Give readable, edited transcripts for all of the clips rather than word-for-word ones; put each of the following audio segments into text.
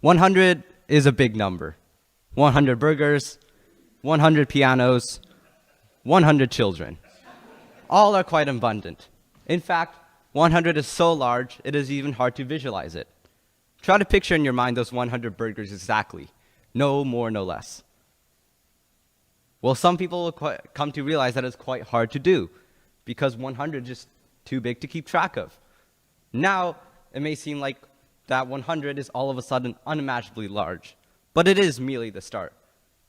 100 is a big number. 100 burgers, 100 pianos, 100 children. All are quite abundant. In fact, 100 is so large, it is even hard to visualize it. Try to picture in your mind those 100 burgers exactly. No more, no less. Well, some people will come to realize that it's quite hard to do because 100 is just too big to keep track of. Now, it may seem like that 100 is all of a sudden unimaginably large, but it is merely the start.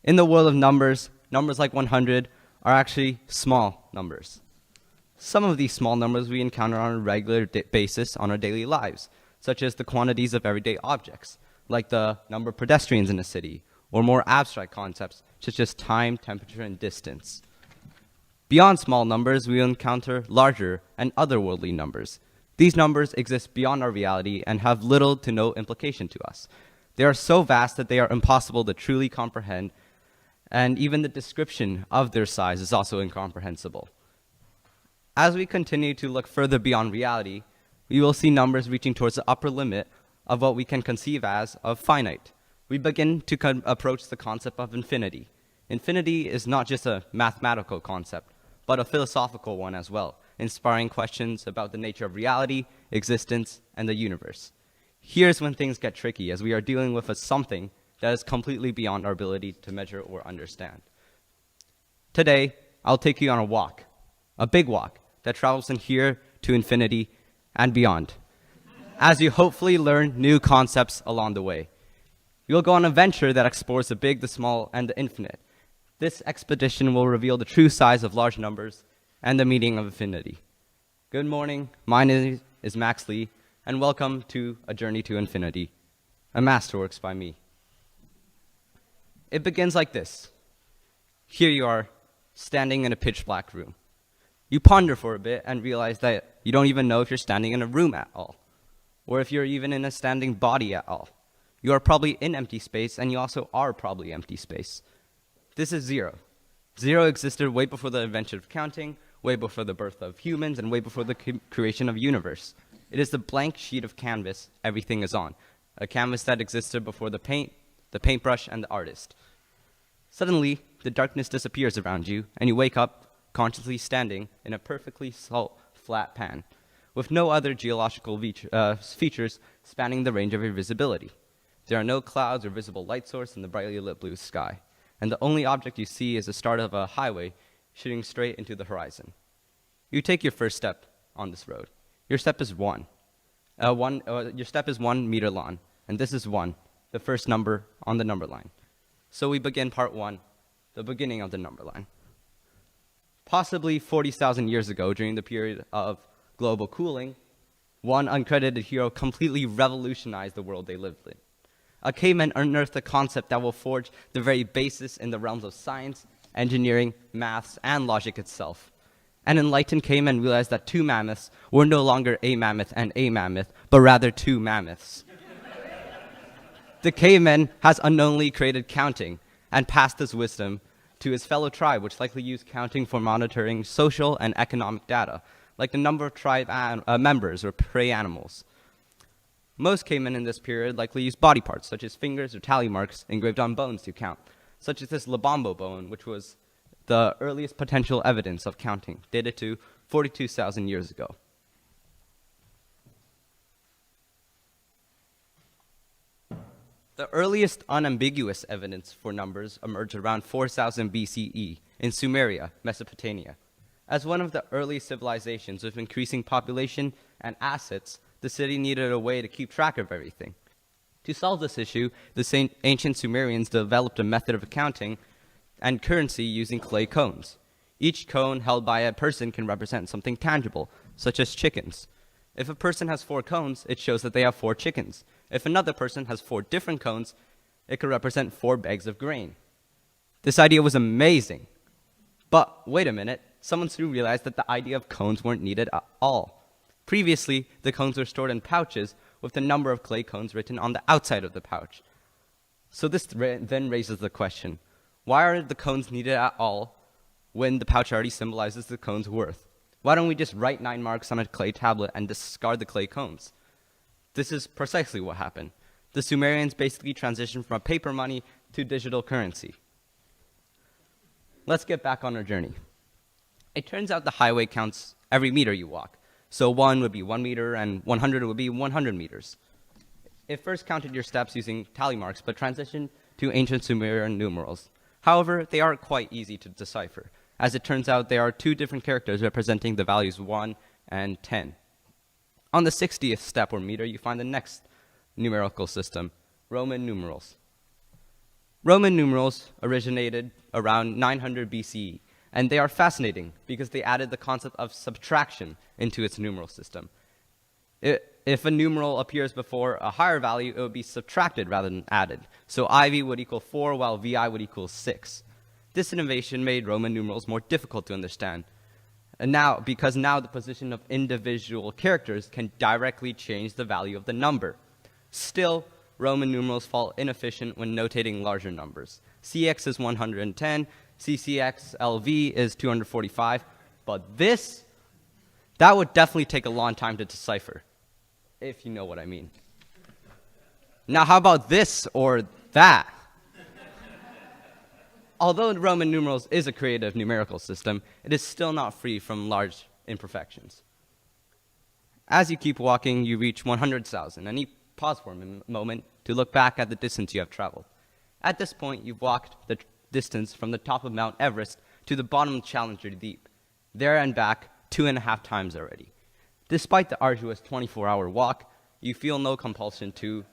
In the world of numbers, numbers like 100 are actually small numbers. Some of these small numbers we encounter on a regular basis on our daily lives, such as the quantities of everyday objects, like the number of pedestrians in a city, or more abstract concepts, such as time, temperature, and distance. Beyond small numbers, we encounter larger and otherworldly numbers. These numbers exist beyond our reality and have little to no implication to us. They are so vast that they are impossible to truly comprehend, and even the description of their size is also incomprehensible. As we continue to look further beyond reality, we will see numbers reaching towards the upper limit of what we can conceive as of finite. We begin to approach the concept of infinity. Infinity is not just a mathematical concept, but a philosophical one as well, inspiring questions about the nature of reality, existence, and the universe. Here's when things get tricky, as we are dealing with something that is completely beyond our ability to measure or understand. Today, I'll take you on a walk, a big walk that travels from here to infinity and beyond, as you hopefully learn new concepts along the way. You'll go on an adventure that explores the big, the small, and the infinite. This expedition will reveal the true size of large numbers and the meaning of infinity. Good morning, my name is Max Lee, and welcome to A Journey to Infinity, a Masterworks by me. It begins like this. Here you are, standing in a pitch black room. You ponder for a bit and realize that you don't even know if you're standing in a room at all, or if you're even in a standing body at all. You are probably in empty space, and you also are probably empty space. This is zero. Zero existed way before the invention of counting, way before the birth of humans, and way before the creation of the universe. It is the blank sheet of canvas everything is on, a canvas that existed before the paint, the paintbrush, and the artist. Suddenly, the darkness disappears around you, and you wake up consciously standing in a perfectly flat pan, with no other geological features spanning the range of your visibility. There are no clouds or visible light source in the brightly lit blue sky, and the only object you see is the start of a highway shooting straight into the horizon. You take your first step on this road. Your step is one. Your step is 1 meter long, and this is 1, the first number on the number line. So we begin part 1, the beginning of the number line. Possibly 40,000 years ago, during the period of global cooling, one uncredited hero completely revolutionized the world they lived in. A caveman unearthed a concept that will forge the very basis in the realms of science, engineering, maths, and logic itself. An enlightened caveman realized that two mammoths were no longer a mammoth and a mammoth, but rather two mammoths. The caveman has unknowingly created counting and passed this wisdom to his fellow tribe, which likely used counting for monitoring social and economic data, like the number of tribe members or prey animals. Most cavemen in this period likely used body parts, such as fingers or tally marks engraved on bones to count, such as this Labombo bone, which was the earliest potential evidence of counting, dated to 42,000 years ago. The earliest unambiguous evidence for numbers emerged around 4000 BCE in Sumeria, Mesopotamia. As one of the early civilizations with increasing population and assets, the city needed a way to keep track of everything. To solve this issue, the ancient Sumerians developed a method of accounting and currency using clay cones. Each cone held by a person can represent something tangible, such as chickens. If a person has 4 cones, it shows that they have 4 chickens. If another person has 4 different cones, it could represent 4 bags of grain. This idea was amazing. But wait a minute, someone soon realized that the idea of cones weren't needed at all. Previously, the cones were stored in pouches with the number of clay cones written on the outside of the pouch. So this then raises the question, why are the cones needed at all when the pouch already symbolizes the cone's worth? Why don't we just write 9 marks on a clay tablet and discard the clay cones? This is precisely what happened. The Sumerians basically transitioned from paper money to digital currency. Let's get back on our journey. It turns out the highway counts every meter you walk. So 1 would be 1 meter, and 100 would be 100 meters. It first counted your steps using tally marks, but transitioned to ancient Sumerian numerals. However, they aren't quite easy to decipher. As it turns out, there are 2 different characters representing the values 1 and 10. On the 60th step or meter, you find the next numerical system, Roman numerals. Roman numerals originated around 900 BCE, and they are fascinating because they added the concept of subtraction into its numeral system. If a numeral appears before a higher value, it would be subtracted rather than added. So IV would equal 4, while VI would equal 6. This innovation made Roman numerals more difficult to understand. And because now the position of individual characters can directly change the value of the number. Still, Roman numerals fall inefficient when notating larger numbers. CX is 110, CCX LV is 245, but that would definitely take a long time to decipher, if you know what I mean. Now, how about this or that? Although Roman numerals is a creative numerical system, it is still not free from large imperfections. As you keep walking, you reach 100,000, and you pause for a moment to look back at the distance you have traveled. At this point, you've walked the distance from the top of Mount Everest to the bottom of Challenger Deep, there and back 2.5 times already. Despite the arduous 24-hour walk, you feel no compulsion to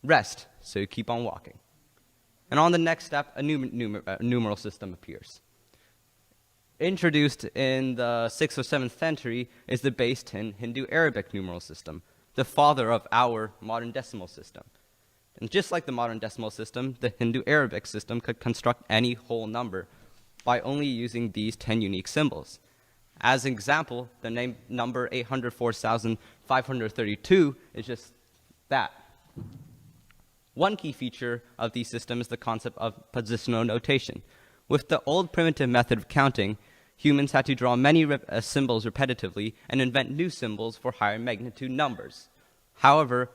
rest, so you keep on walking. And on the next step, a new numeral system appears. Introduced in the 6th or 7th century is the base 10 Hindu-Arabic numeral system, the father of our modern decimal system. And just like the modern decimal system, the Hindu-Arabic system could construct any whole number by only using these 10 unique symbols. As an example, the name number 804,532 is just that. One key feature of these systems is the concept of positional notation. With the old primitive method of counting, humans had to draw many symbols repetitively and invent new symbols for higher magnitude numbers. However,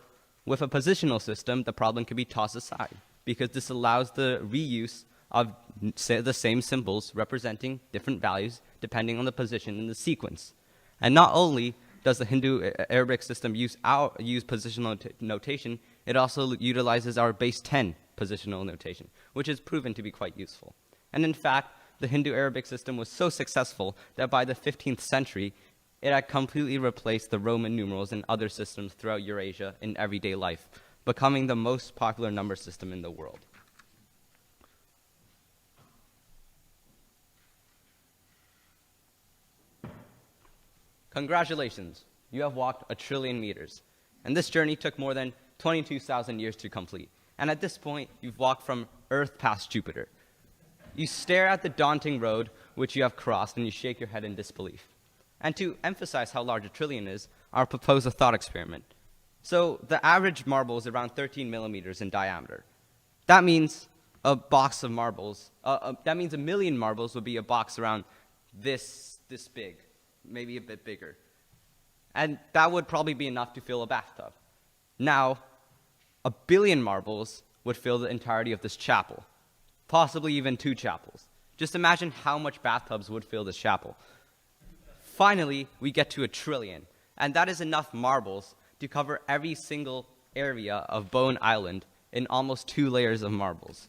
with a positional system, the problem can be tossed aside because this allows the reuse of the same symbols representing different values depending on the position in the sequence. And not only does the Hindu-Arabic system use positional notation, it also utilizes our base 10 positional notation, which is proven to be quite useful. And in fact, the Hindu-Arabic system was so successful that by the 15th century, it had completely replaced the Roman numerals and other systems throughout Eurasia in everyday life, becoming the most popular number system in the world. Congratulations, you have walked 1 trillion meters. And this journey took more than 22,000 years to complete. And at this point, you've walked from Earth past Jupiter. You stare at the daunting road which you have crossed, and you shake your head in disbelief. And to emphasize how large 1 trillion is, I'll propose a thought experiment. So the average marble is around 13 millimeters in diameter. That means a box of marbles, that means 1 million marbles would be a box around this big, maybe a bit bigger. And that would probably be enough to fill a bathtub. Now, 1 billion marbles would fill the entirety of this chapel, possibly even 2 chapels. Just imagine how much bathtubs would fill this chapel. Finally, we get to 1 trillion, and that is enough marbles to cover every single area of Bowen Island in almost 2 layers of marbles.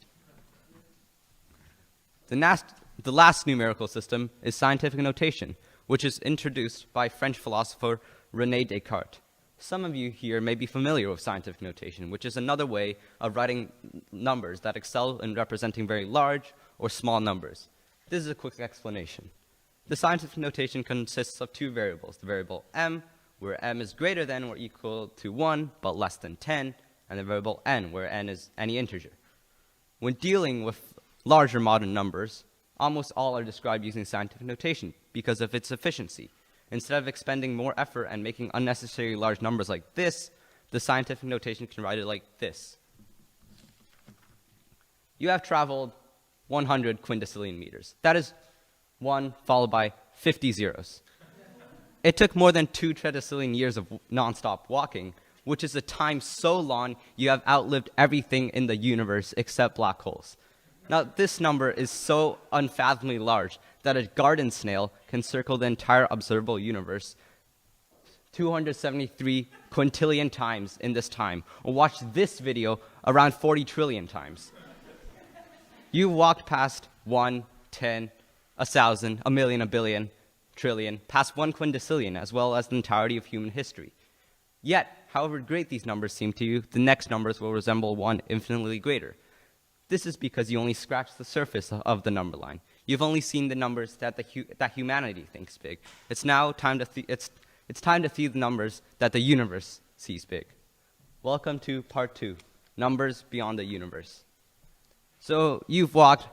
The last numerical system is scientific notation, which is introduced by French philosopher René Descartes. Some of you here may be familiar with scientific notation, which is another way of writing numbers that excel in representing very large or small numbers. This is a quick explanation. The scientific notation consists of 2 variables, the variable m, where m is greater than or equal to 1, but less than 10, and the variable n, where n is any integer. When dealing with larger modern numbers, almost all are described using scientific notation because of its efficiency. Instead of expending more effort and making unnecessarily large numbers like this, the scientific notation can write it like this. You have traveled 100 quintillion meters. That is 1 followed by 50 zeros. It took more than 2 trillion years of non-stop walking which is a time so long you have outlived everything in the universe except black holes. Now, this number is so unfathomably large that a garden snail can circle the entire observable universe 273 quintillion times in this time, or watch this video around 40 trillion times. You walked past 1, 10, 1,000, a million, a billion, trillion, past 1 quintillion, as well as the entirety of human history. Yet, however great these numbers seem to you, the next numbers will resemble one infinitely greater. This is because you only scratched the surface of the number line. You've only seen the numbers that humanity thinks big. It's now time to see the numbers that the universe sees big. Welcome to part 2, numbers beyond the universe. So you've walked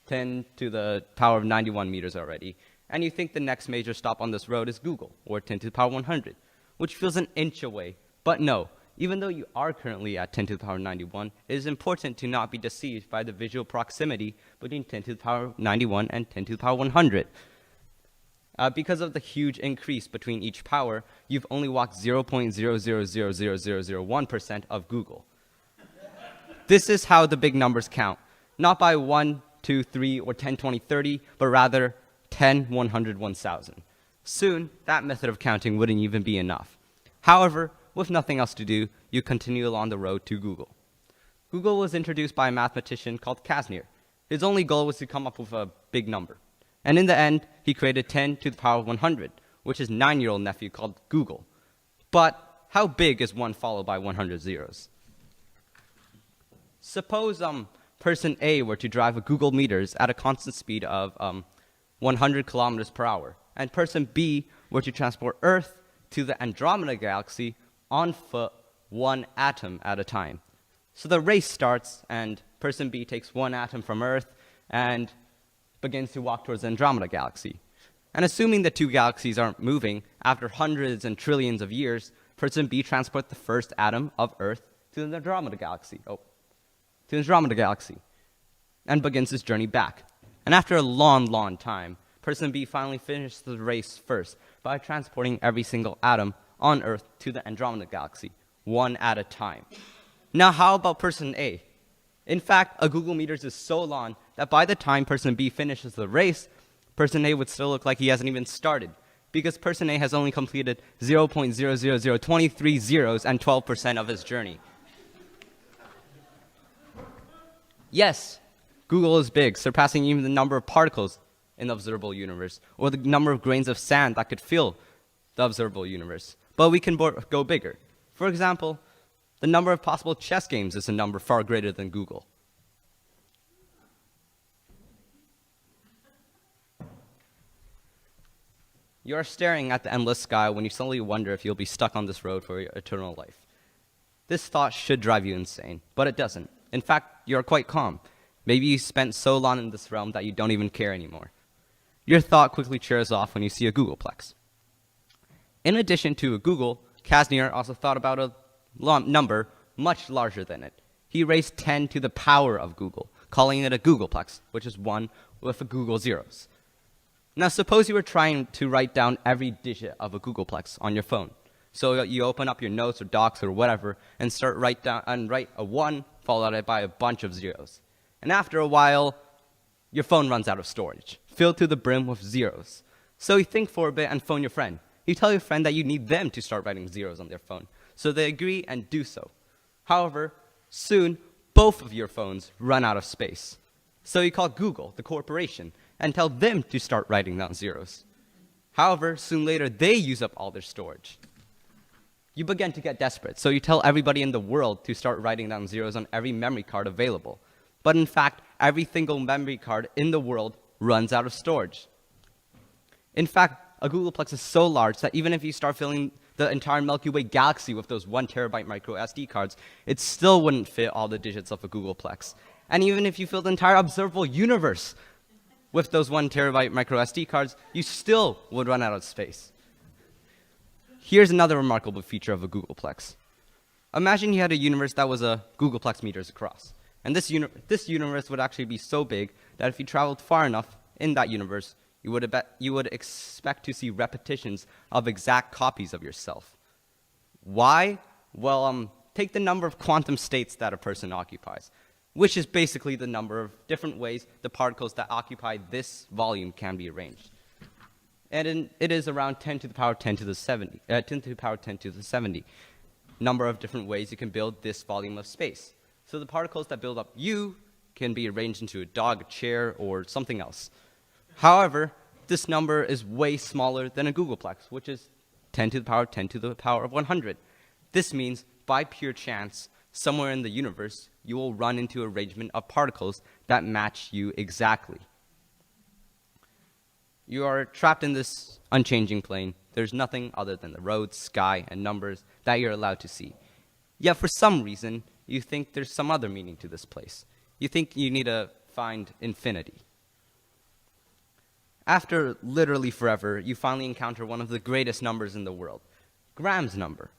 10 to the power of 91 meters already, and you think the next major stop on this road is Google, or 10 to the power 100, which feels an inch away. But no, even though you are currently at 10 to the power 91, it is important to not be deceived by the visual proximity between 10 to the power 91 and 10 to the power 100. Because of the huge increase between each power, you've only walked 0.0000001% of Google. This is how the big numbers count, not by 1, 2, 3, or 10, 20, 30, but rather 10, 100, 1,000. Soon, that method of counting wouldn't even be enough. However, with nothing else to do, you continue along the road to Google. Google was introduced by a mathematician called Casimir. His only goal was to come up with a big number. And in the end, he created 10 to the power 100, which his 9-year-old nephew called Google. But how big is 1 followed by 100 zeros? Suppose person A were to drive a Google meters at a constant speed of 100 kilometers per hour, and person B were to transport Earth to the Andromeda galaxy on foot, 1 atom at a time. So the race starts, and person B takes 1 atom from Earth and begins to walk towards the Andromeda galaxy. And assuming the two galaxies aren't moving, after hundreds and trillions of years, person B transports the first atom of Earth to the Andromeda galaxy, and begins his journey back. And after a long, long time, person B finally finishes the race first by transporting every single atom on Earth to the Andromeda galaxy, 1 at a time. Now, how about person A? In fact, a Google meters is so long that by the time person B finishes the race, person A would still look like he hasn't even started, because person A has only completed 0.00023 zeros and 12% of his journey. Yes, Google is big, surpassing even the number of particles in the observable universe, or the number of grains of sand that could fill the observable universe. But we can go bigger. For example, the number of possible chess games is a number far greater than Google. You are staring at the endless sky when you suddenly wonder if you'll be stuck on this road for your eternal life. This thought should drive you insane, but it doesn't. In fact, you're quite calm. Maybe you spent so long in this realm that you don't even care anymore. Your thought quickly cheers off when you see a Googleplex. In addition to a Google, Casimir also thought about a number much larger than it. He raised 10 to the power of Google, calling it a Googleplex, which is 1 with a Google zeros. Now, suppose you were trying to write down every digit of a Googleplex on your phone. So you open up your notes or docs or whatever and write a 1 followed by a bunch of zeros. And after a while, your phone runs out of storage, filled to the brim with zeros. So you think for a bit and phone your friend. You tell your friend that you need them to start writing zeros on their phone. So they agree and do so. However, soon, both of your phones run out of space. So you call Google, the corporation, and tell them to start writing down zeros. However, soon later, they use up all their storage. You begin to get desperate, so you tell everybody in the world to start writing down zeros on every memory card available. But in fact, every single memory card in the world runs out of storage. In fact, a Googleplex is so large that even if you start filling the entire Milky Way galaxy with those 1 terabyte micro SD cards, it still wouldn't fit all the digits of a Googleplex. And even if you fill the entire observable universe with those 1 terabyte micro SD cards, you still would run out of space. Here's another remarkable feature of a Googleplex. Imagine you had a universe that was a Googleplex meters across. And this universe would actually be so big that if you traveled far enough in that universe, you would expect to see repetitions of exact copies of yourself. Why? Well, take the number of quantum states that a person occupies, which is basically the number of different ways the particles that occupy this volume can be arranged. And it is around 10 to the power 10 to the 70, 10 to the power 10 to the 70 number of different ways you can build this volume of space. So the particles that build up U can be arranged into a dog, a chair, or something else. However, this number is way smaller than a googolplex, which is 10 to the power 10 to the power of 100. This means, by pure chance, somewhere in the universe, you will run into an arrangement of particles that match you exactly. You are trapped in this unchanging plane. There's nothing other than the road, sky, and numbers that you're allowed to see. Yet for some reason, you think there's some other meaning to this place. You think you need to find infinity. After literally forever, you finally encounter one of the greatest numbers in the world, Graham's number.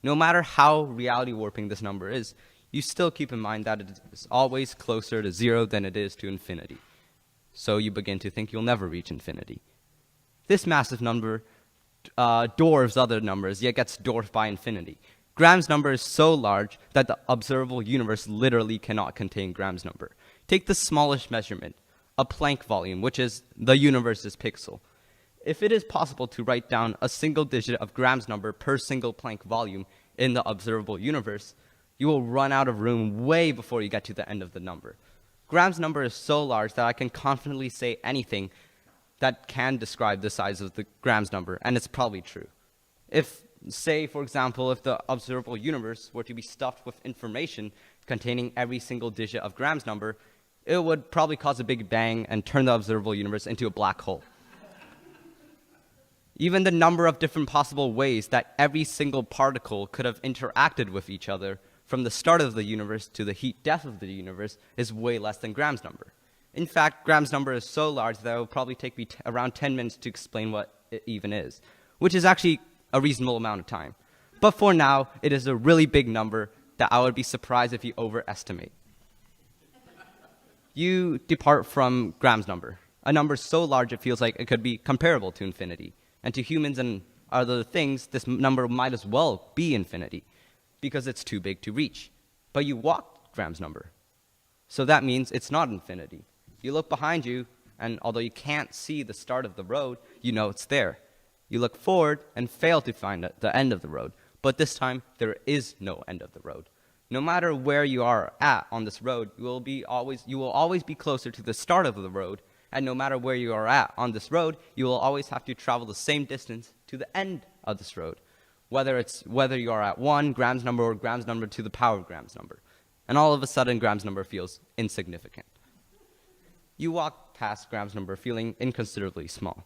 No matter how reality warping this number is, you still keep in mind that it is always closer to 0 than it is to infinity. So you begin to think you'll never reach infinity. This massive number dwarfs other numbers, yet gets dwarfed by infinity. Graham's number is so large that the observable universe literally cannot contain Graham's number. Take the smallest measurement, a Planck volume, which is the universe's pixel. If it is possible to write down a single digit of Graham's number per single Planck volume in the observable universe, you will run out of room way before you get to the end of the number. Graham's number is so large that I can confidently say anything that can describe the size of the Graham's number, and it's probably true. If, say, for example, if the observable universe were to be stuffed with information containing every single digit of Graham's number, it would probably cause a big bang and turn the observable universe into a black hole. Even the number of different possible ways that every single particle could have interacted with each other from the start of the universe to the heat death of the universe is way less than Graham's number. In fact, Graham's number is so large that it will probably take me around 10 minutes to explain what it even is, which is actually a reasonable amount of time. But for now, it is a really big number that I would be surprised if you overestimate. You depart from Graham's number, a number so large it feels like it could be comparable to infinity. And to humans and other things, this number might as well be infinity, because it's too big to reach. But you walked Graham's number. So that means it's not infinity. You look behind you, and although you can't see the start of the road, you know it's there. You look forward and fail to find the end of the road. But this time, there is no end of the road. No matter where you are at on this road, you will always be closer to the start of the road. And no matter where you are at on this road, you will always have to travel the same distance to the end of this road. Whether you are at 1 Graham's number or Graham's number to the power of Graham's number. And all of a sudden, Graham's number feels insignificant. You walk past Graham's number feeling inconsiderably small.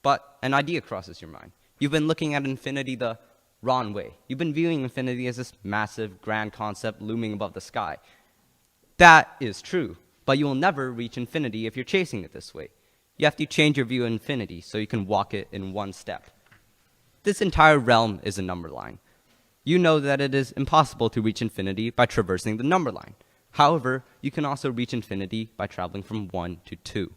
But an idea crosses your mind. You've been looking at infinity the wrong way. You've been viewing infinity as this massive, grand concept looming above the sky. That is true, but you will never reach infinity if you're chasing it this way. You have to change your view of infinity so you can walk it in one step. This entire realm is a number line. You know that it is impossible to reach infinity by traversing the number line. However, you can also reach infinity by traveling from 1 to 2.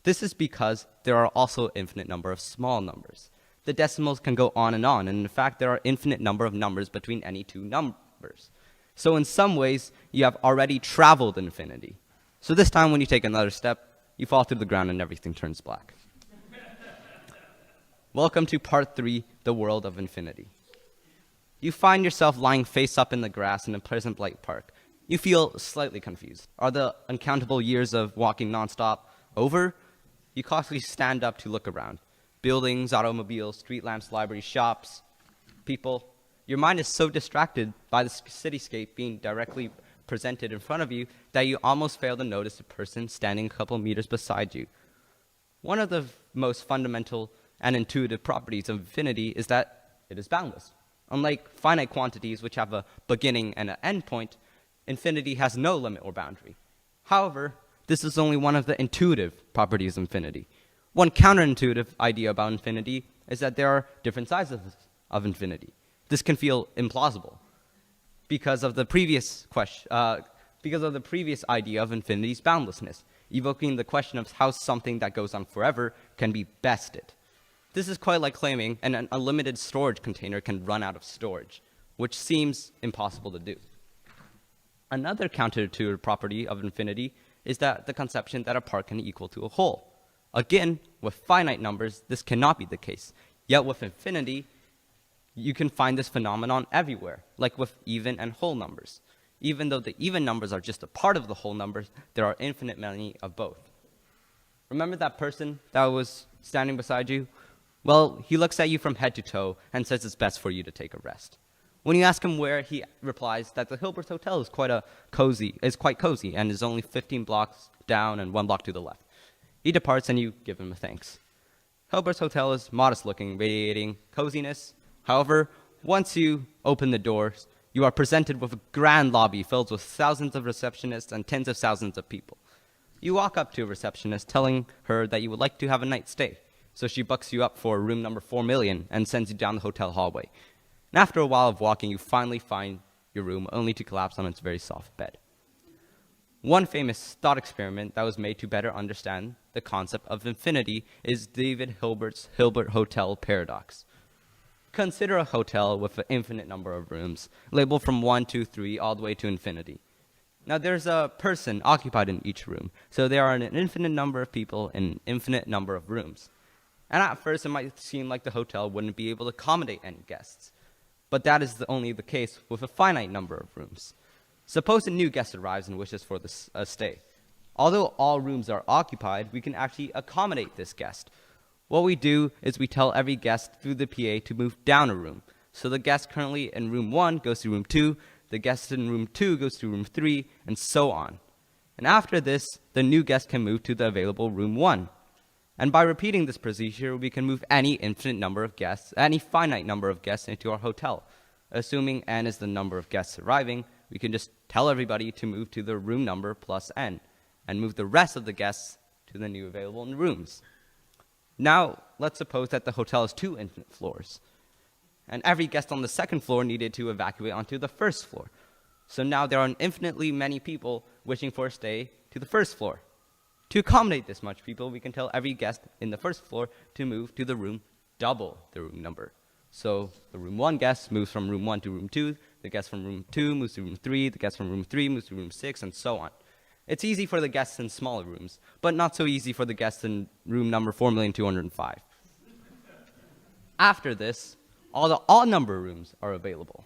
This is because there are also an infinite number of small numbers. The decimals can go on, and in fact, there are infinite number of numbers between any two numbers. So in some ways, you have already traveled infinity. So this time when you take another step, you fall to the ground and everything turns black. Welcome to part 3, the world of infinity. You find yourself lying face up in the grass in a Pleasant Blight Park. You feel slightly confused. Are the uncountable years of walking nonstop over? You cautiously stand up to look around. Buildings, automobiles, street lamps, libraries, shops, people. Your mind is so distracted by the cityscape being directly presented in front of you that you almost fail to notice the person standing a couple meters beside you. One of the most fundamental and intuitive properties of infinity is that it is boundless. Unlike finite quantities, which have a beginning and an end point, infinity has no limit or boundary. However, this is only one of the intuitive properties of infinity. One counterintuitive idea about infinity is that there are different sizes of infinity. This can feel implausible because of the previous idea of infinity's boundlessness, evoking the question of how something that goes on forever can be bested. This is quite like claiming an unlimited storage container can run out of storage, which seems impossible to do. Another counterintuitive property of infinity is that the conception that a part can equal to a whole. Again, with finite numbers, this cannot be the case. Yet with infinity, you can find this phenomenon everywhere, like with even and whole numbers. Even though the even numbers are just a part of the whole numbers, there are infinite many of both. Remember that person that was standing beside you? Well, he looks at you from head to toe and says it's best for you to take a rest. When you ask him where, he replies that the Hilbert's Hotel is quite cozy and is only 15 blocks down and 1 block to the left. He departs and you give him a thanks. Hilbert's Hotel is modest looking, radiating coziness. However, once you open the doors, you are presented with a grand lobby filled with thousands of receptionists and tens of thousands of people. You walk up to a receptionist telling her that you would like to have a night stay. So she bucks you up for room number 4 million and sends you down the hotel hallway. And after a while of walking, you finally find your room, only to collapse on its very soft bed. One famous thought experiment that was made to better understand the concept of infinity is David Hilbert's Hilbert Hotel paradox. Consider a hotel with an infinite number of rooms, labeled from 1 to 3 all the way to infinity. Now there's a person occupied in each room, so there are an infinite number of people in an infinite number of rooms. And at first it might seem like the hotel wouldn't be able to accommodate any guests. But that is only the case with a finite number of rooms. Suppose a new guest arrives and wishes for a stay. Although all rooms are occupied, we can actually accommodate this guest. What we do is we tell every guest through the PA to move down a room. So the guest currently in room 1 goes to room 2, the guest in room 2 goes to room 3, and so on. And after this, the new guest can move to the available room 1. And by repeating this procedure, we can move any infinite number of guests, any finite number of guests into our hotel. Assuming n is the number of guests arriving, we can just tell everybody to move to the room number plus n, and move the rest of the guests to the new available rooms. Now, let's suppose that the hotel has 2 infinite floors, and every guest on the second floor needed to evacuate onto the first floor. So now there are infinitely many people wishing for a stay to the first floor. To accommodate this much people, we can tell every guest in the first floor to move to the room double the room number. So the room 1 guest moves from room 1 to room 2, the guest from room 2 moves to room 3, the guest from room 3 moves to room 6, and so on. It's easy for the guests in smaller rooms, but not so easy for the guests in room number 4,205,000. After this, all the odd number rooms are available.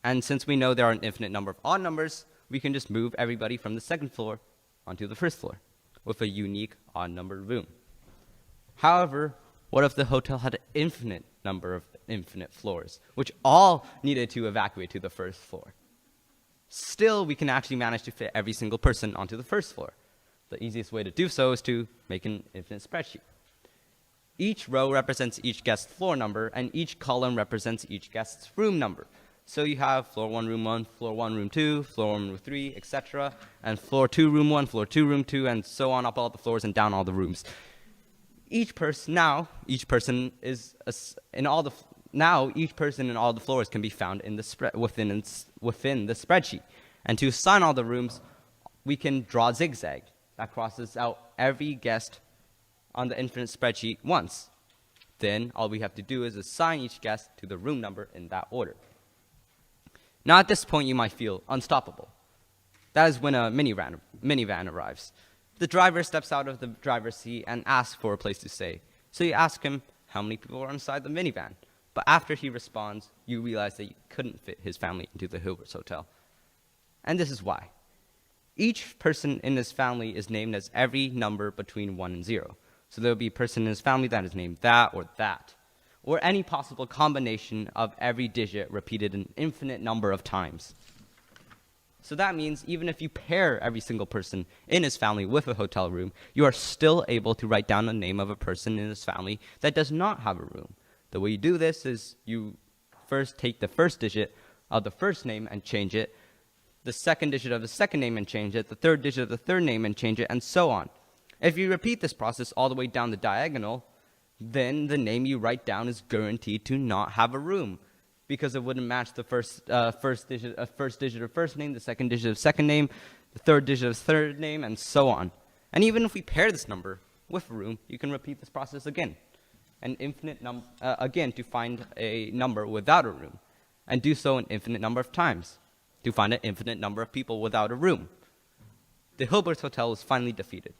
And since we know there are an infinite number of odd numbers, we can just move everybody from the second floor onto the first floor with a unique odd numbered room. However, what if the hotel had an infinite number of infinite floors, which all needed to evacuate to the first floor? Still, we can actually manage to fit every single person onto the first floor. The easiest way to do so is to make an infinite spreadsheet. Each row represents each guest's floor number, and each column represents each guest's room number. So you have floor 1, room 1, floor 1, room 2, floor 1, room 3, etc. And floor 2, room 1, floor 2, room 2, and so on up all the floors and down all the rooms. Each person in all the floors can be found in the within the spreadsheet. And to assign all the rooms, we can draw a zigzag that crosses out every guest on the infinite spreadsheet once. Then all we have to do is assign each guest to the room number in that order. Now at this point you might feel unstoppable. That is when a minivan arrives. The driver steps out of the driver's seat and asks for a place to stay. So you ask him how many people are inside the minivan. But after he responds, you realize that you couldn't fit his family into the Hilbert's Hotel. And this is why. Each person in his family is named as every number between 1 and 0. So there will be a person in his family that is named that, or any possible combination of every digit repeated an infinite number of times. So that means even if you pair every single person in his family with a hotel room, you are still able to write down the name of a person in his family that does not have a room. The way you do this is you first take the first digit of the first name and change it, the second digit of the second name and change it, the third digit of the third name and change it, and so on. If you repeat this process all the way down the diagonal, then the name you write down is guaranteed to not have a room, because it wouldn't match the first digit of first name, the second digit of second name, the third digit of third name, and so on. And even if we pair this number with a room, you can repeat this process again. again, to find a number without a room, and do so an infinite number of times, to find an infinite number of people without a room. The Hilbert's Hotel is finally defeated.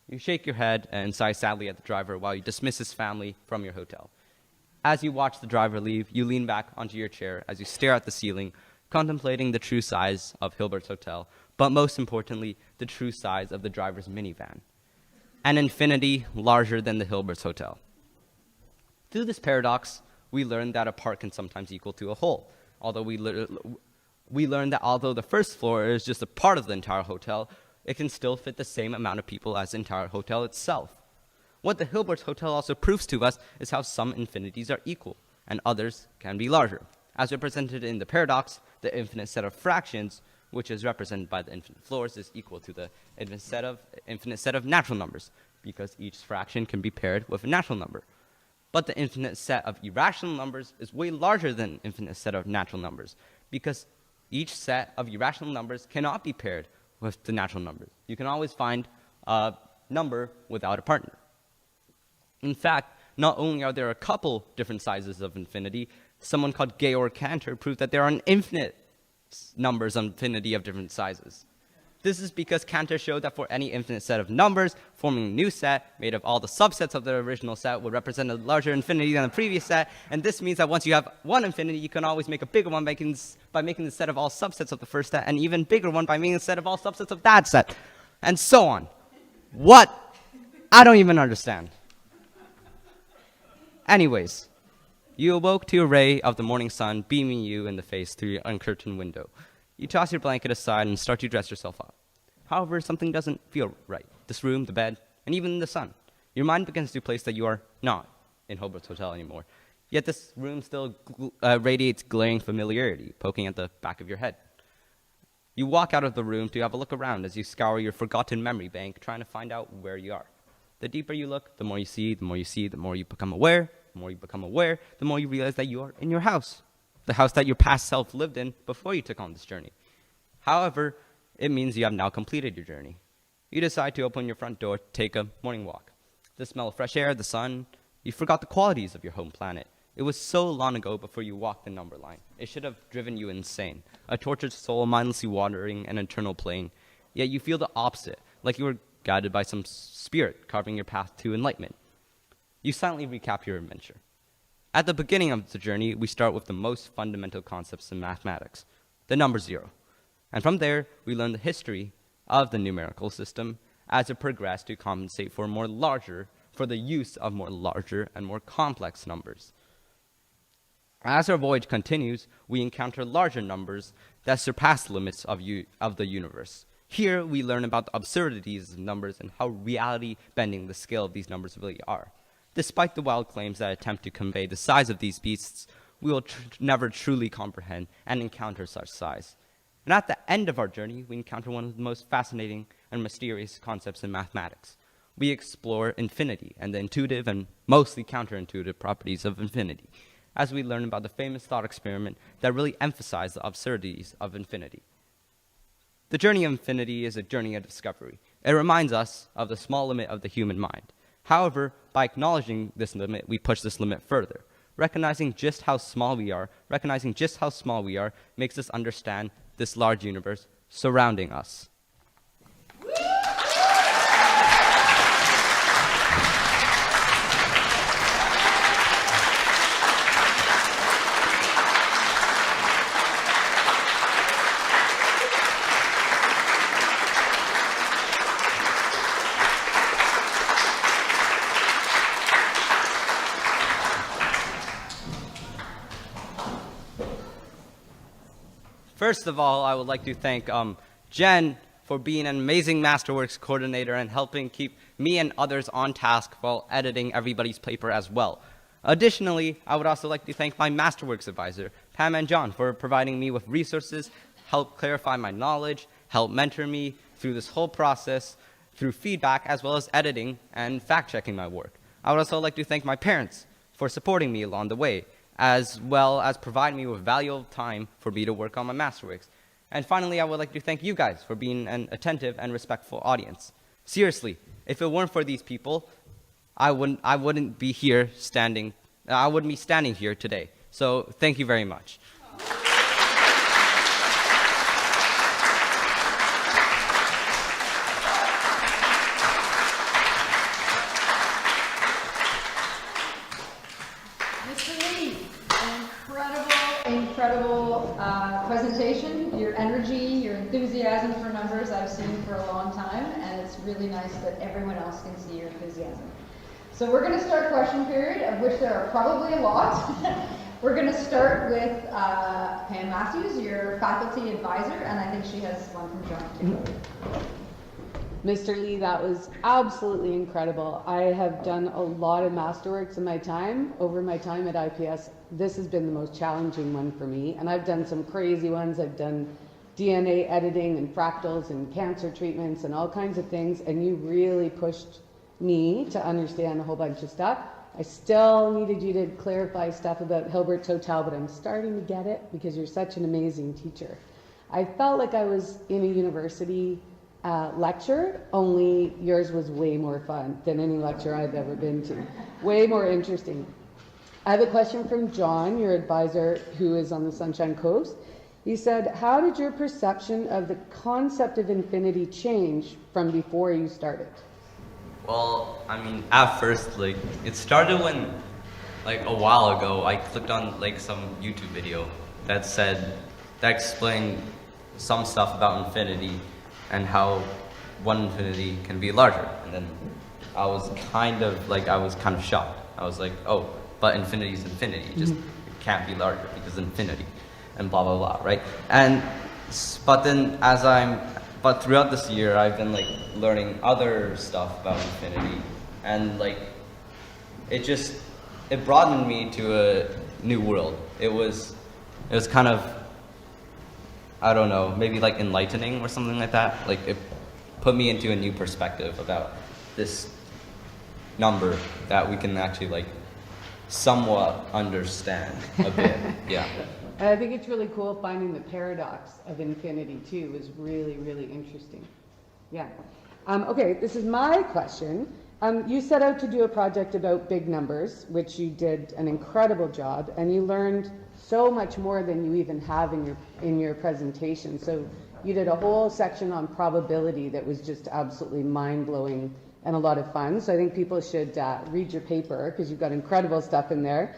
You shake your head and sigh sadly at the driver while you dismiss his family from your hotel. As you watch the driver leave, you lean back onto your chair as you stare at the ceiling, contemplating the true size of Hilbert's Hotel, but most importantly, the true size of the driver's minivan. An infinity larger than the Hilbert's Hotel. Through this paradox, we learn that a part can sometimes equal to a whole. We learn that although the first floor is just a part of the entire hotel, it can still fit the same amount of people as the entire hotel itself. What the Hilbert's Hotel also proves to us is how some infinities are equal, and others can be larger. As represented in the paradox, the infinite set of fractions, which is represented by the infinite floors, is equal to the infinite set of natural numbers, because each fraction can be paired with a natural number. But the infinite set of irrational numbers is way larger than the infinite set of natural numbers, because each set of irrational numbers cannot be paired with the natural numbers. You can always find a number without a partner. In fact, not only are there a couple different sizes of infinity, someone called Georg Cantor proved that there are an infinite numbers of infinity of different sizes. This is because Cantor showed that for any infinite set of numbers, forming a new set made of all the subsets of the original set would represent a larger infinity than the previous set, and this means that once you have one infinity, you can always make a bigger one by making the set of all subsets of the first set, and even bigger one by making the set of all subsets of that set, and so on. What? I don't even understand. Anyways, you awoke to a ray of the morning sun beaming you in the face through your uncurtained window. You toss your blanket aside and start to dress yourself up. However, something doesn't feel right. This room, the bed, and even the sun. Your mind begins to place that you are not in Hilbert's Hotel anymore. Yet this room still radiates glaring familiarity, poking at the back of your head. You walk out of the room to have a look around as you scour your forgotten memory bank, trying to find out where you are. The deeper you look, the more you see, the more you see, the more you become aware. The more you become aware, the more you realize that you are in your house. The house that your past self lived in before you took on this journey. However, it means you have now completed your journey. You decide to open your front door to take a morning walk. The smell of fresh air, the sun, you forgot the qualities of your home planet. It was so long ago before you walked the Numberline. It should have driven you insane. A tortured soul mindlessly wandering an eternal plane. Yet you feel the opposite, like you were guided by some spirit carving your path to enlightenment. You silently recap your adventure. At the beginning of the journey, we start with the most fundamental concepts in mathematics, the number 0. And from there, we learn the history of the numerical system as it progressed to compensate for the use of more larger and more complex numbers. As our voyage continues, we encounter larger numbers that surpass the limits of the universe. Here, we learn about the absurdities of numbers and how reality-bending the scale of these numbers really are. Despite the wild claims that attempt to convey the size of these beasts, we will never truly comprehend and encounter such size. And at the end of our journey, we encounter one of the most fascinating and mysterious concepts in mathematics. We explore infinity and the intuitive and mostly counterintuitive properties of infinity, as we learn about the famous thought experiment that really emphasized the absurdities of infinity. The journey of infinity is a journey of discovery. It reminds us of the small limit of the human mind. However, by acknowledging this limit, we push this limit further. Recognizing just how small we are makes us understand this large universe surrounding us. First of all, I would like to thank Jen for being an amazing Masterworks coordinator and helping keep me and others on task while editing everybody's paper as well. Additionally, I would also like to thank my Masterworks advisor, Pam and John, for providing me with resources, help clarify my knowledge, help mentor me through this whole process, through feedback, as well as editing and fact-checking my work. I would also like to thank my parents for supporting me along the way, as well as providing me with valuable time for me to work on my Masterworks. And finally, I would like to thank you guys for being an attentive and respectful audience. Seriously, if it weren't for these people, I wouldn't be here standing. I wouldn't be standing here today. So thank you very much. Mr. Lee, incredible presentation. Your energy, your enthusiasm for numbers I've seen for a long time, and it's really nice that everyone else can see your enthusiasm. So we're going to start question period, of which there are probably a lot. We're going to start with Pam Matthews, your faculty advisor, and I think she has one from John too. Mr. Lee, that was absolutely incredible. I have done a lot of Masterworks in my time. Over my time at IPS, this has been the most challenging one for me. And I've done some crazy ones. I've done DNA editing and fractals and cancer treatments and all kinds of things. And you really pushed me to understand a whole bunch of stuff. I still needed you to clarify stuff about Hilbert's Hotel, but I'm starting to get it because you're such an amazing teacher. I felt like I was in a university lecture, only yours was way more fun than any lecture I've ever been to. Way more interesting. I have a question from John, your advisor, who is on the Sunshine Coast. He said, how did your perception of the concept of infinity change from before you started? Well, I mean, at first, like, it started when, like, a while ago, I clicked on, like, some YouTube video that explained some stuff about infinity and how one infinity can be larger. And then I was kind of shocked. I was like, oh, but infinity is infinity. It just can't be larger because infinity and blah, blah, blah, right? But throughout this year, I've been like learning other stuff about infinity, and like, it broadened me to a new world. It was kind of, I don't know, maybe like enlightening or something like that. Like, it put me into a new perspective about this number that we can actually like somewhat understand a bit. Yeah. And I think it's really cool finding the paradox of infinity too is really, really interesting. Yeah. Okay, this is my question. You set out to do a project about big numbers, which you did an incredible job, and you learned so much more than you even have in your presentation. So you did a whole section on probability that was just absolutely mind-blowing and a lot of fun. So I think people should read your paper because you've got incredible stuff in there.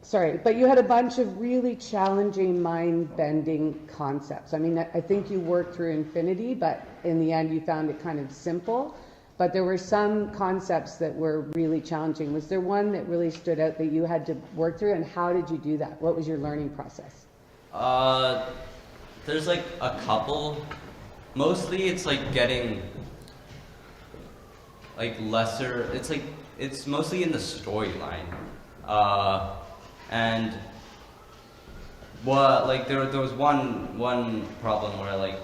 Sorry, but you had a bunch of really challenging, mind-bending concepts. I mean, I think you worked through infinity, but in the end you found it kind of simple. But there were some concepts that were really challenging. Was there one that really stood out that you had to work through, and how did you do that? What was your learning process? There's like a couple. Mostly it's like getting like lesser, it's mostly in the storyline. And what, like, there was one problem where I like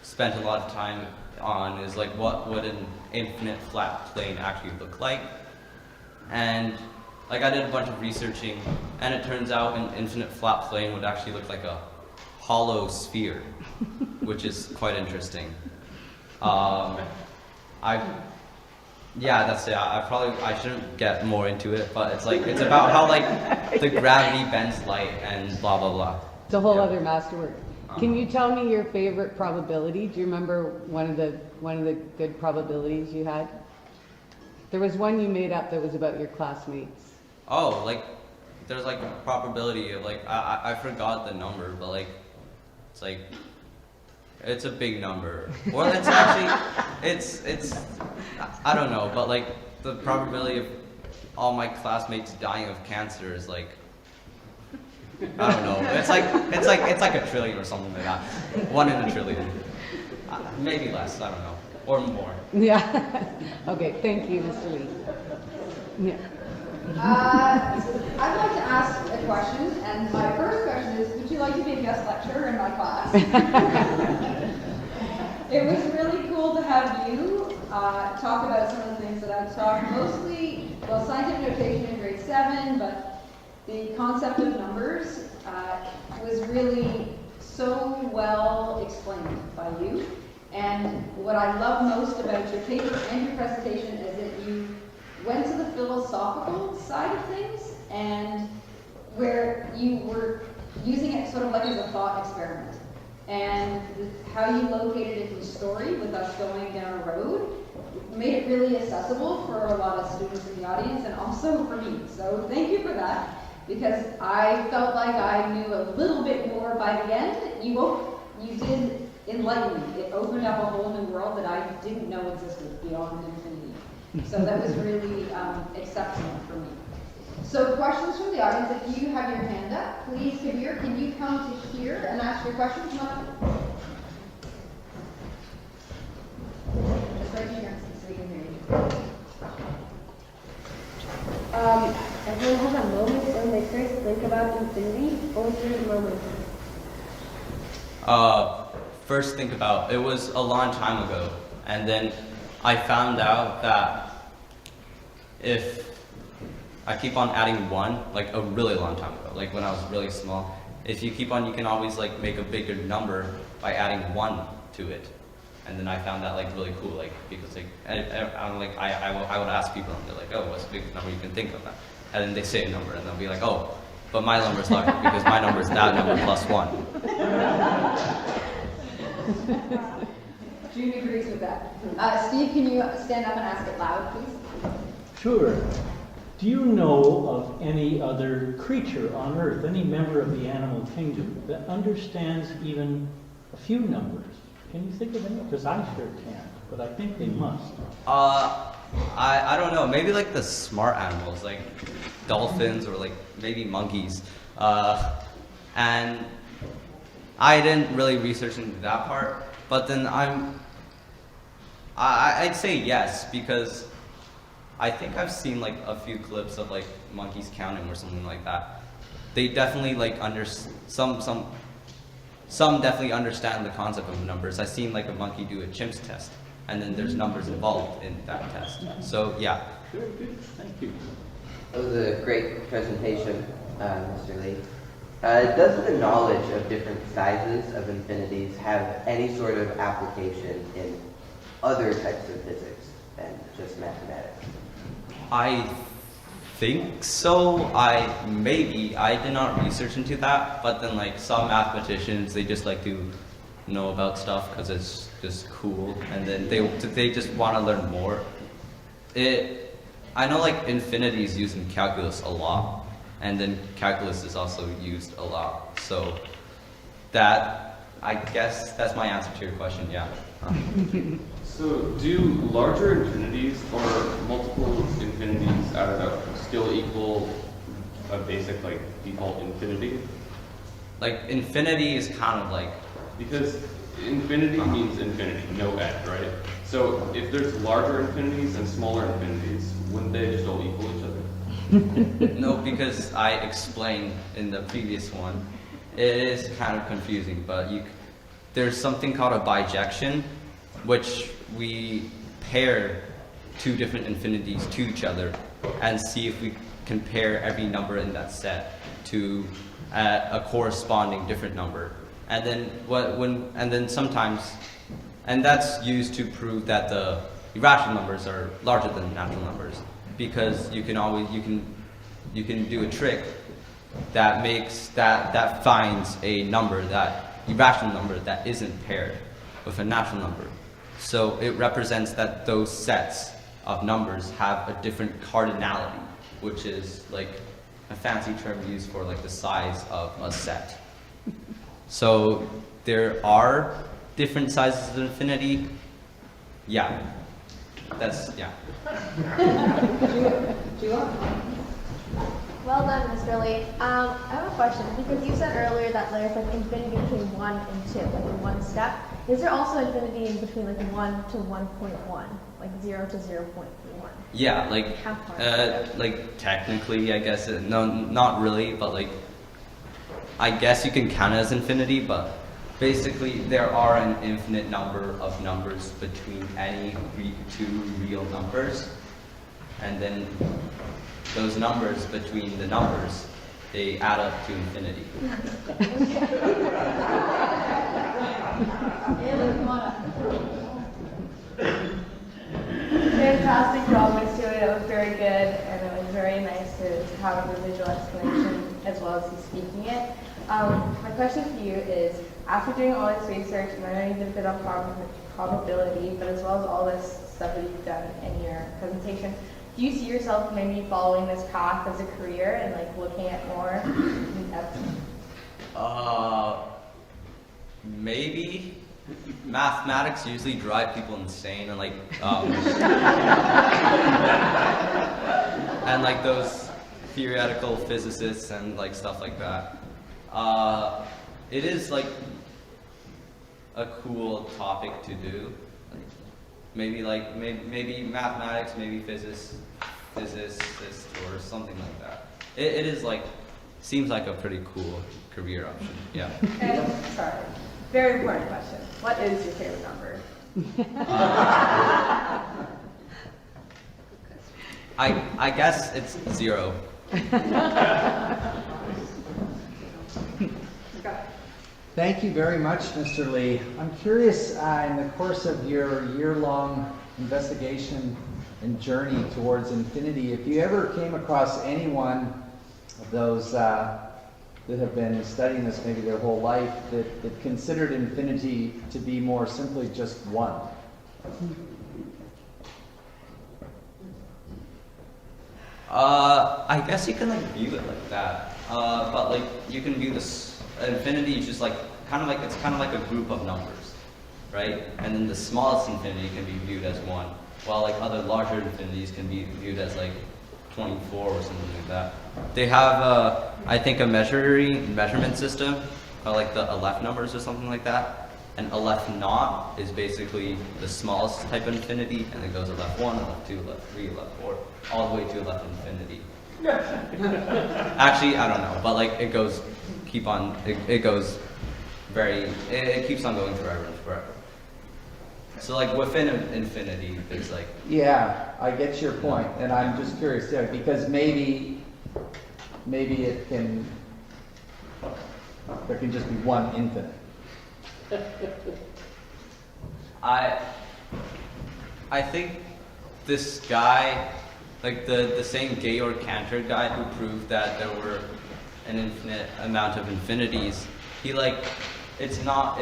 spent a lot of time on is like, what would an infinite flat plane actually look like? And like, I did a bunch of researching, and it turns out an infinite flat plane would actually look like a hollow sphere, which is quite interesting. Yeah, that's it. I shouldn't get more into it, but it's about how like the gravity bends light and blah blah blah. It's a whole other masterwork. Can you tell me your favorite probability? Do you remember one of the good probabilities you had? There was one you made up that was about your classmates. Oh, like there's like a probability of like I forgot the number, but like it's a big number. Or it's actually it's I don't know, but like the probability of all my classmates dying of cancer is like, I don't know. It's like a trillion or something like that. 1 in a trillion. Maybe less, I don't know. Or more. Yeah. Okay, thank you, Mr. Lee. Yeah. I'd like to ask a question, and my first question is, would you like to be a guest lecturer in my class? It was really cool to have you talk about some of the things that I've taught, mostly, well, scientific notation in grade 7, but the concept of numbers was really so well explained by you. And what I love most about your paper and your presentation is that you went to the philosophical side of things, and where you were using it sort of like as a thought experiment. And how you located it in story with us going down a road made it really accessible for a lot of students in the audience, and also for me. So thank you for that, because I felt like I knew a little bit more by the end. You did enlighten me. It opened up a whole new world that I didn't know existed beyond infinity. So that was really exceptional for me. So questions from the audience, if you have your hand up, please, Kabir, can you come to here and ask your question? Come on. Just right here, so we can hear you. Everyone has a moment when they first think about infinity. What was your moment? First think about, it was a long time ago, and then I found out that if I keep on adding one, like a really long time ago, like when I was really small, if you keep on, you can always like make a bigger number by adding one to it. And then I found that like really cool, like because like I would ask people, and they're like, oh, what's the biggest number you can think of? That? And then they say a number, and they'll be like, oh, but my number is larger because my number is that number plus one. June agrees with that. Steve, can you stand up and ask it loud, please? Sure. Do you know of any other creature on Earth, any member of the animal kingdom, that understands even a few numbers? Can you think of any? Because I sure can't, but I think they must. I don't know. Maybe like the smart animals, like dolphins or like maybe monkeys. And I didn't really research into that part, but then I'd say yes, because I think I've seen like a few clips of like monkeys counting or something like that. They definitely like some definitely understand the concept of numbers. I've seen like a monkey do a chimp's test, and then there's numbers involved in that test. So yeah. Very good. Thank you. That was a great presentation, Mr. Lee. Does the knowledge of different sizes of infinities have any sort of application in other types of physics than just mathematics? I think so. I did not research into that, but then like some mathematicians, they just like to know about stuff because it's just cool, and then they just want to learn more. I know like infinity is used in calculus a lot, and then calculus is also used a lot. So that, I guess that's my answer to your question. Yeah. So do larger infinities or multiple infinities added up still equal a basic like default infinity? Like infinity is kind of like, Because infinity means infinity, no end, right? So if there's larger infinities and smaller infinities, wouldn't they just all equal each other? no, because I explained in the previous one, it is kind of confusing, but there's something called a bijection, which we pair two different infinities to each other and see if we compare every number in that set to a corresponding different number. And then sometimes, and that's used to prove that the irrational numbers are larger than natural numbers, because you can do a trick that finds a number, that irrational number that isn't paired with a natural number. So it represents that those sets of numbers have a different cardinality, which is like a fancy term used for like the size of a set. So there are different sizes of infinity. Yeah. Yeah. Well done, Mr. Lee. I have a question, because you said earlier that there's like infinity between 1 and 2, like in one step. Is there also infinity in between like 1 to 1.1, like 0 to 0.1? Yeah, like technically, I guess no, not really, but like I guess you can count it as infinity, but basically there are an infinite number of numbers between any two real numbers, and then those numbers between the numbers they add up to infinity. Fantastic job, Ms. Julie. That was very good, and it was very nice to have the visual explanation as well as you speaking it. My question for you is, after doing all this research, and I know you did a bit on probability, but as well as all this stuff that you've done in your presentation, do you see yourself maybe following this path as a career and like looking at more in depth? Maybe. Mathematics usually drive people insane, and like and like those theoretical physicists and like stuff like that. It is like a cool topic to do. Maybe mathematics, maybe physicist or something like that. It is like, seems like a pretty cool career option. Yeah. And sorry, very important question. What is your favorite number? I guess it's 0. Thank you very much, Mr. Lee. I'm curious, in the course of your year-long investigation and journey towards infinity, if you ever came across anyone of those that have been studying this maybe their whole life that considered infinity to be more simply just 1. I guess you can like view it like that, but like you can view this infinity just like it's kind of like a group of numbers, right? And then the smallest infinity can be viewed as 1, while like other larger infinities can be viewed as like 24 or something like that. They have I think a measurement system called like the Aleph numbers or something like that. And Aleph naught is basically the smallest type of infinity, and it goes Aleph 1, Aleph 2, Aleph 3, Aleph 4, all the way to Aleph infinity. Actually, I don't know, but like it goes, it goes it keeps on going forever and forever. So like within infinity, there's like... Yeah, I get your point, and I'm just curious too, because maybe it can, there can just be one infinite. I think this guy, like the same Georg Cantor guy who proved that there were an infinite amount of infinities, he like, it's not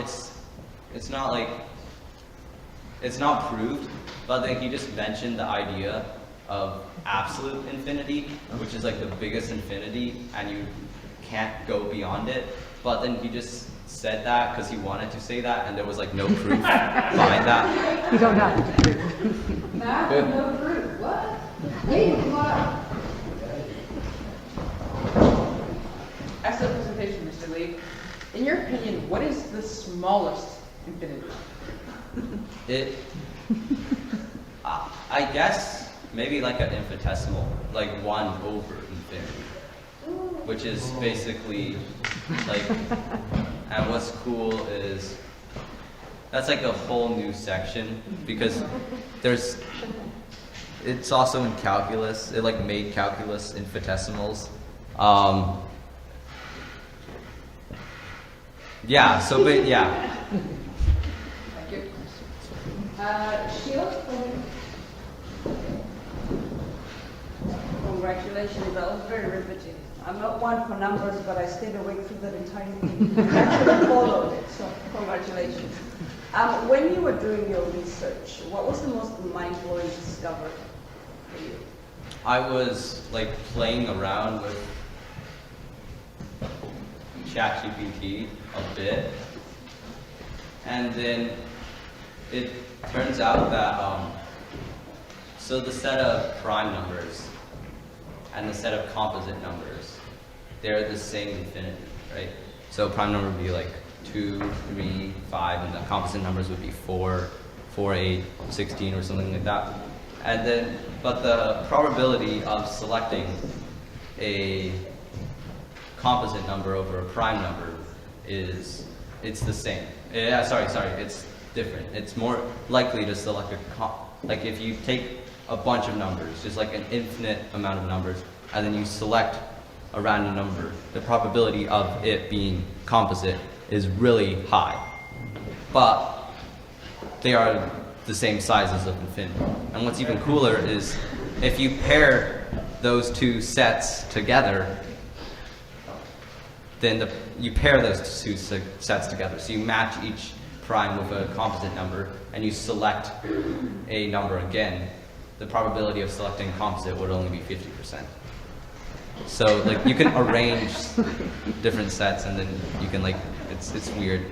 proved, but then he just mentioned the idea of absolute infinity, which is like the biggest infinity, and you can't go beyond it. But then he just said that because he wanted to say that, and there was like no proof behind that. You don't have to prove. Math, Good. no proof. What? Wait, what? Excellent presentation, Mr. Lee. In your opinion, what is the smallest infinity? I guess maybe like an infinitesimal, like 1 over infinity, which is basically like, and what's cool is that's like a whole new section because it's also in calculus. It like made calculus infinitesimals. Yeah, so but yeah. Sheila? Congratulations, that was very riveting. I'm not one for numbers, but I stayed awake through that entire thing. I actually followed it, so congratulations. When you were doing your research, what was the most mind-blowing discovery for you? I was like playing around with ChatGPT a bit, and then it turns out that so the set of prime numbers and the set of composite numbers, they're the same infinity, right? So prime number would be like 2, 3, 5, and the composite numbers would be 4, 8, 16, or something like that. And then, but the probability of selecting a composite number over a prime number it's the same. It's different. It's more likely to select like if you take a bunch of numbers, just like an infinite amount of numbers, and then you select a random number, the probability of it being composite is really high. But they are the same sizes of infinity. And what's even cooler is if you pair those two sets together, then you pair those two sets together. So you match each prime with a composite number, and you select a number again. The probability of selecting composite would only be 50%. So like you can arrange different sets, and then you can like it's weird.